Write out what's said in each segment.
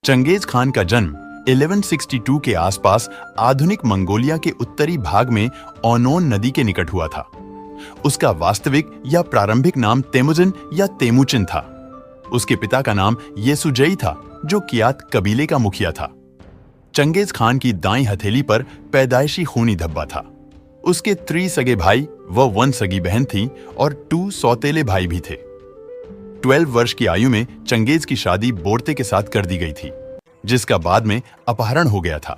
Genghis Khan का जन्म 1162 के आसपास आधुनिक मंगोलिया के उत्तरी भाग में ओनोन नदी के निकट हुआ था। उसका वास्तविक या प्रारंभिक नाम तेमुजिन या तेमुचिन था। उसके पिता का नाम येसुजई था, जो कियात कबीले का मुखिया था। चंगेज खान की दाईं हथेली पर पैदाइशी खूनी धब्बा था। उसके 3 सगे भाई व 1 सगी बहन थी और 2 सौतेले भाई भी थे। 12 वर्ष की आयु में चंगेज की शादी बोर्ते के साथ कर दी गई थी, जिसका बाद में अपहरण हो गया था।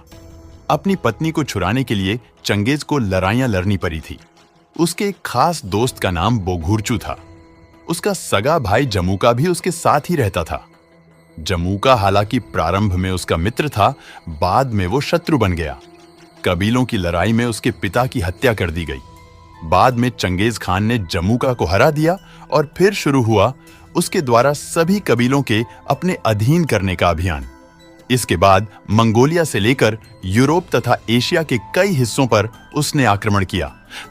अपनी पत्नी को छुड़ाने के लिए चंगेज को लड़ाइयां लड़नी पड़ी थी। उसके एक खास दोस्त का नाम बोघुरचू था। उसका सगा भाई जमुका भी उसके साथ ही रहता था। जमुका हालांकि प्रारंभ में उसका मित्र था, बाद में वो शत्रु बन गया। कबीलों की लड़ाई में उसके पिता की हत्या कर दी गई। बाद में चंगेज खान ने जमुका को हरा दिया और फिर शुरू हुआ उसके द्वारा सभी कबीलों के अपने अधीन करने का अभियान। इसके बाद मंगोलिया से लेकर यूरोप तथा एशिया के कई हिस्सों पर उसने आक्रमण किया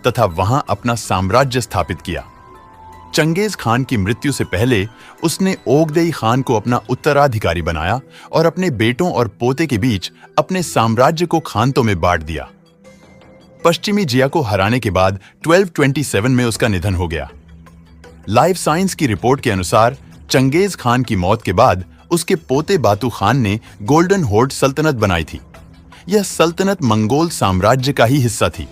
तथा वहां अपना साम्राज्य स्थापित किया। चंगेज खान की मृत्यु से पहले उसने ओगदेई खान को अपना उत्तराधिकारी बनाया और अपने बेटों और पोते के बीच अपने साम्राज्य को खानतों में बांट दिया। पश्चिमी जिया को हराने के बाद 1227 में उसका निधन हो गया। लाइफ साइंस की रिपोर्ट के अनुसार चंगेज खान की मौत के बाद उसके पोते बातू खान ने गोल्डन होर्ड सल्तनत बनाई थी। यह सल्तनत मंगोल साम्राज्य का ही हिस्सा थी,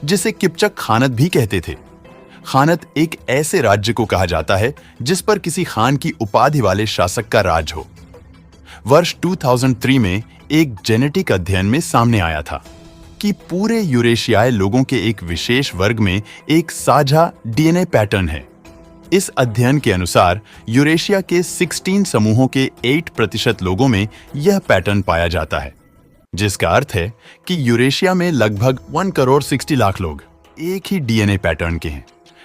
जिसे किपचक खानत भी कहते थे। खानत एक ऐसे राज्य को कहा जाता है जिस पर किसी खान की उपाधि वाले शासक का राज हो। वर्ष 2003 में एक जेनेटिक अध्ययन में सामने आया था कि पूरे यूरेशियाई लोगों के एक विशेष वर्ग में एक साझा डीएनए पैटर्न है। इस अध्ययन के अनुसार यूरेशिया के 16 समूहों के 8% लोगों में यह पैटर्न पाया जाता है, जिसका अर्थ है कि यूरेशिया में लगभग 1,60,00,000 लोग एक ही डीएनए पैटर्न के हैं,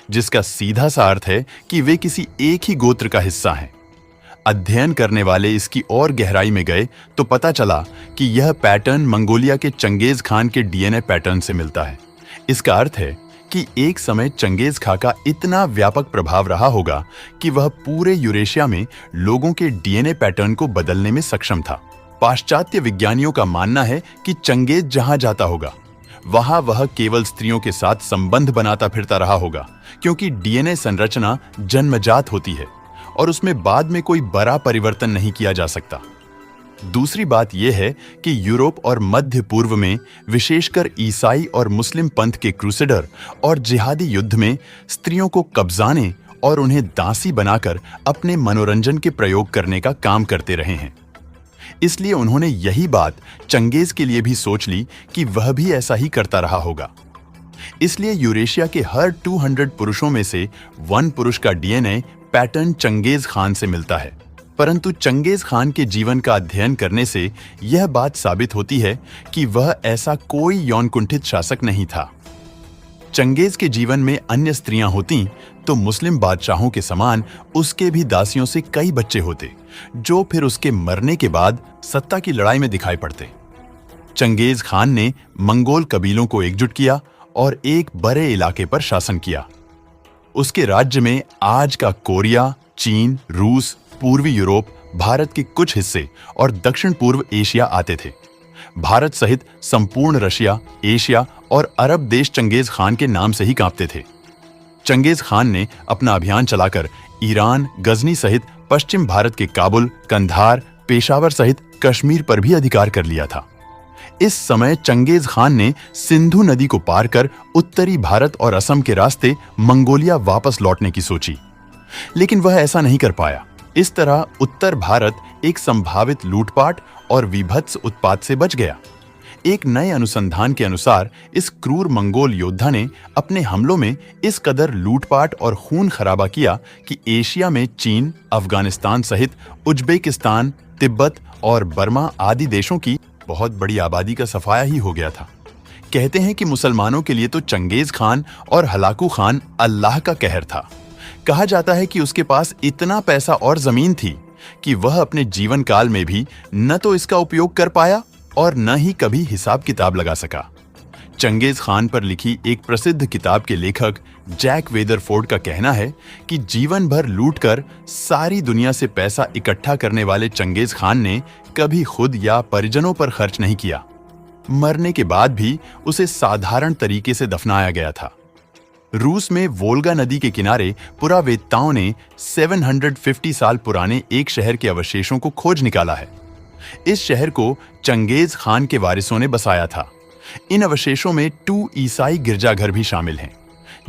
जिसका सीधा सा अर्थ है कि वे किसी एक ही गोत्र का हिस्सा हैं। अध्ययन करने वाले इसकी और गहराई में गए तो पता चला कि यह पैटर्न मंगोलिया के चंगेज खान के डीएनए पैटर्न से मिलता है। इसका अर्थ है कि एक समय चंगेज खां का इतना व्यापक प्रभाव रहा होगा कि वह पूरे यूरेशिया में लोगों के डीएनए पैटर्न को बदलने में सक्षम था। पाश्चात्य विज्ञानियों का मानना है कि चंगेज जहां जाता होगा वहां वह केवल स्त्रियों के साथ संबंध बनाता फिरता रहा होगा, क्योंकि डीएनए संरचना जन्मजात होती है और उसमें बाद में कोई बड़ा परिवर्तन नहीं किया जा सकता। दूसरी बात यह है कि यूरोप और मध्य पूर्व में विशेषकर ईसाई और मुस्लिम पंथ के क्रूसेडर और जिहादी युद्ध में स्त्रियों को कब्जाने और उन्हें दासी बनाकर अपने मनोरंजन के प्रयोग करने का काम करते रहे हैं। इसलिए उन्होंने यही बात चंगेज के लिए भी सोच ली कि वह भी ऐसा ही करता रहा होगा। इसलिए यूरेशिया के हर 200 पुरुषों में से 1 पुरुष का डीएनए पैटर्न चंगेज खान से मिलता है। परंतु चंगेज खान के जीवन का अध्ययन करने से यह बात साबित होती है कि वह ऐसा कोई यौनकुंठित शासक नहीं था। चंगेज के जीवन में अन्य स्त्रियां होती तो मुस्लिम बादशाहों के समान उसके भी दासियों से कई बच्चे होते, जो फिर उसके मरने के बाद सत्ता की लड़ाई में दिखाई पड़ते। चंगेज खान ने मंगोल कबीलों को एकजुट किया और एक बड़े इलाके पर शासन किया। उसके राज्य में आज का कोरिया, चीन, रूस, पूर्वी यूरोप, भारत के कुछ हिस्से और दक्षिण पूर्व एशिया आते थे। भारत सहित संपूर्ण रशिया, एशिया और अरब देश चंगेज खान के नाम से ही कांपते थे। चंगेज खान ने अपना अभियान चलाकर ईरान, गजनी सहित पश्चिम भारत के काबुल, कंधार, पेशावर सहित कश्मीर पर भी अधिकार कर लिया था। इस समय चंगेज खान ने सिंधु नदी को पार कर उत्तरी भारत और असम के रास्ते मंगोलिया वापस लौटने की सोची, लेकिन वह ऐसा नहीं कर पाया। इस तरह उत्तर भारत एक संभावित लूटपाट और विभत्स उत्पात से बच गया। एक नए अनुसंधान के अनुसार इस क्रूर मंगोल योद्धा ने अपने हमलों में इस कदर लूटपाट और खून खराबा किया कि एशिया में चीन, अफगानिस्तान सहित उज्बेकिस्तान, तिब्बत और बर्मा आदि देशों की बहुत बड़ी आबादी का सफाया ही हो गया था। कहते हैं कि मुसलमानों के लिए तो चंगेज खान और हलाकू खान अल्लाह का कहर था। कहा जाता है कि उसके पास इतना पैसा और जमीन थी कि वह अपने जीवन काल में भी न तो इसका उपयोग कर पाया और न ही कभी हिसाब किताब लगा सका। चंगेज खान पर लिखी एक प्रसिद्ध किताब के लेखक जैक वेदरफोर्ड का कहना है कि जीवन भर लूटकर सारी दुनिया से पैसा इकट्ठा करने वाले चंगेज खान ने कभी खुद या परिजनों पर खर्च नहीं किया। मरने के बाद भी उसे साधारण तरीके से दफनाया गया था। रूस में वोल्गा नदी के किनारे पुरावेत्ताओं ने 750 साल पुराने एक शहर के अवशेषों को खोज निकाला है। इस शहर को चंगेज खान के वारिसों ने बसाया था। इन अवशेषों में 2 ईसाई गिरजाघर भी शामिल हैं,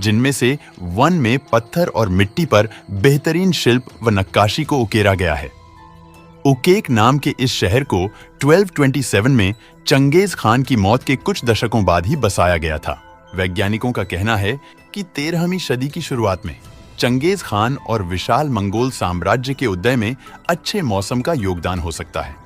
जिनमें से 1 में पत्थर और मिट्टी पर बेहतरीन शिल्प व नक्काशी को उकेरा गया है। उकेक नाम के इस शहर को 1227 में चंगेज खान की मौत के कुछ दशकों बाद ही बसाया गया था। वैज्ञानिकों का कहना है कि 13वीं सदी की शुरुआत में चंगेज खान और विशाल मंगोल साम्राज्य के उदय में अच्छे मौसम का योगदान हो सकता है।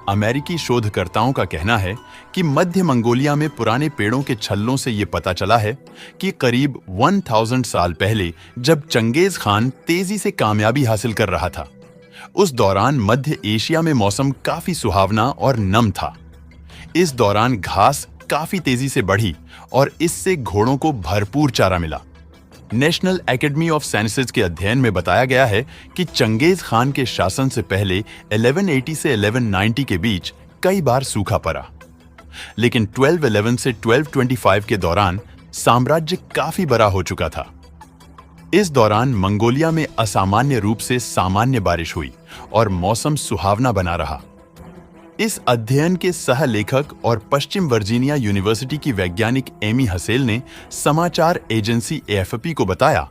अमेरिकी शोधकर्ताओं का कहना है कि मध्य मंगोलिया में पुराने पेड़ों के छल्लों से ये पता चला है कि करीब 1000 साल पहले जब चंगेज खान तेजी से कामयाबी हासिल कर रहा था, उस दौरान मध्य एशिया में मौसम काफी सुहावना और नम था। इस दौरान घास काफी तेजी से बढ़ी और इससे घोड़ों को भरपूर चारा मिला। नेशनल एकेडमी ऑफ साइंसेज के अध्ययन में बताया गया है कि चंगेज खान के शासन से पहले 1180 से 1190 के बीच कई बार सूखा पड़ा, लेकिन 1211 से 1225 के दौरान साम्राज्य काफी बड़ा हो चुका था। इस दौरान मंगोलिया में असामान्य रूप से सामान्य बारिश हुई और मौसम सुहावना बना रहा। इस अध्ययन के सह लेखक और पश्चिम वर्जीनिया यूनिवर्सिटी की वैज्ञानिक एमी हसेल ने समाचार एजेंसी एएफपी को बताया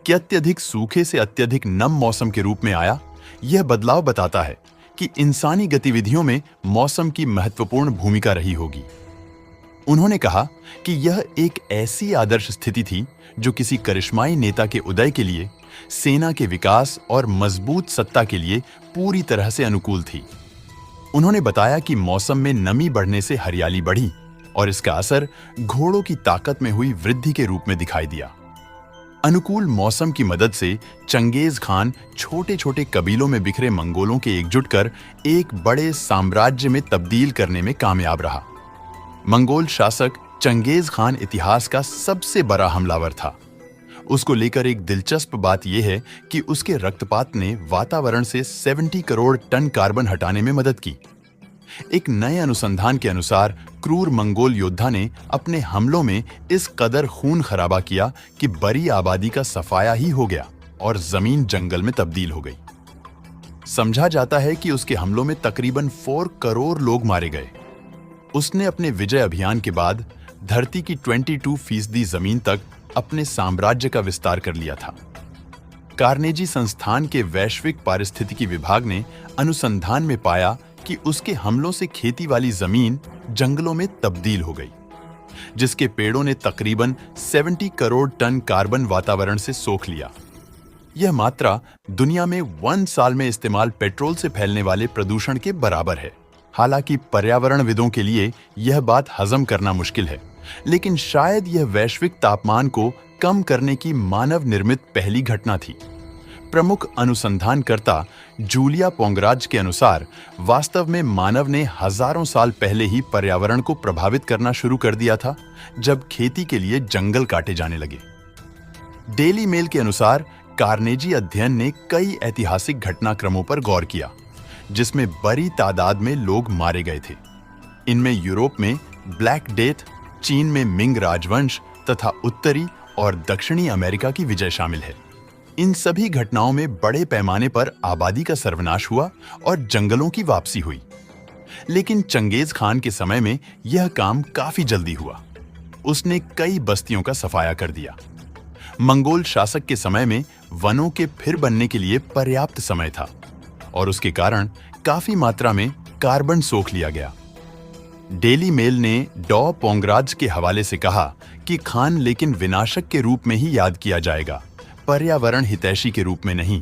कि अत्यधिक सूखे से अत्यधिक नम मौसम के रूप में आया। यह बदलाव बताता है कि इंसानी गतिविधियों में मौसम की महत्वपूर्ण भूमिका रही होगी। उन्होंने कहा कि यह एक ऐसी आदर्श स्थिति थी जो किसी करिश्माई नेता के उदय के लिए, सेना के विकास और मजबूत सत्ता के लिए पूरी तरह से अनुकूल थी। उन्होंने बताया कि मौसम में नमी बढ़ने से हरियाली बढ़ी और इसका असर घोड़ों की ताकत में हुई वृद्धि के रूप में दिखाई दिया। अनुकूल मौसम की मदद से चंगेज खान छोटे छोटे कबीलों में बिखरे मंगोलों के एकजुट कर एक बड़े साम्राज्य में तब्दील करने में कामयाब रहा। मंगोल शासक चंगेज खान इतिहास का सबसे बड़ा हमलावर था। उसको लेकर एक दिलचस्प बात यह है कि उसके रक्तपात ने वातावरण से 70 करोड़ टन कार्बन हटाने में मदद की। एक नए अनुसंधान के अनुसार क्रूर मंगोल योद्धा ने अपने हमलों में इस कदर खून खराबा किया कि बड़ी आबादी का सफाया ही हो गया और जमीन जंगल में तब्दील हो गई। समझा जाता है कि उसके हमलों में तकरीबन 4 करोड़ लोग मारे गए। उसने अपने विजय अभियान के बाद धरती की 22% जमीन तक अपने साम्राज्य का विस्तार कर लिया था। कार्नेजी संस्थान के वैश्विक पारिस्थितिकी विभाग ने अनुसंधान में पाया कि उसके हमलों से खेती वाली जमीन जंगलों में तब्दील हो गई, जिसके पेड़ों ने तकरीबन 70 करोड़ टन कार्बन वातावरण से सोख लिया। यह मात्रा दुनिया में 1 साल में इस्तेमाल पेट्रोल से फैलने वाले प्रदूषण के बराबर है। हालांकि पर्यावरणविदों के लिए यह बात हजम करना मुश्किल है, लेकिन शायद यह वैश्विक तापमान को कम करने की मानव निर्मित पहली घटना थी। प्रमुख अनुसंधानकर्ता जूलिया पोंगराज के अनुसार वास्तव में मानव ने हजारों साल पहले ही पर्यावरण को प्रभावित करना शुरू कर दिया था, जब खेती के लिए जंगल काटे जाने लगे। डेली मेल के अनुसार कार्नेजी अध्ययन ने कई ऐतिहासिक घटनाक्रमों पर गौर किया, जिसमें बड़ी तादाद में लोग मारे गए थे। इनमें यूरोप में ब्लैक डेथ, चीन में मिंग राजवंश तथा उत्तरी और दक्षिणी अमेरिका की विजय शामिल है। इन सभी घटनाओं में बड़े पैमाने पर आबादी का सर्वनाश हुआ और जंगलों की वापसी हुई। लेकिन चंगेज खान के समय में यह काम काफी जल्दी हुआ। उसने कई बस्तियों का सफाया कर दिया। मंगोल शासक के समय में वनों के फिर बनने के लिए पर्याप्त समय था और उसके कारण काफी मात्रा में कार्बन सोख लिया गया। डेली मेल ने डॉ पोंगराज के हवाले से कहा कि खान लेकिन विनाशक के रूप में ही याद किया जाएगा, पर्यावरण हितैषी के रूप में नहीं।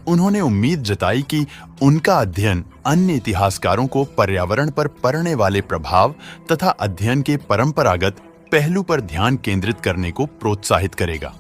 उन्होंने उम्मीद जताई कि उनका अध्ययन अन्य इतिहासकारों को पर्यावरण पर पड़ने वाले प्रभाव तथा अध्ययन के परंपरागत पहलू पर ध्यान केंद्रित करने को प्रोत्साहित करेगा।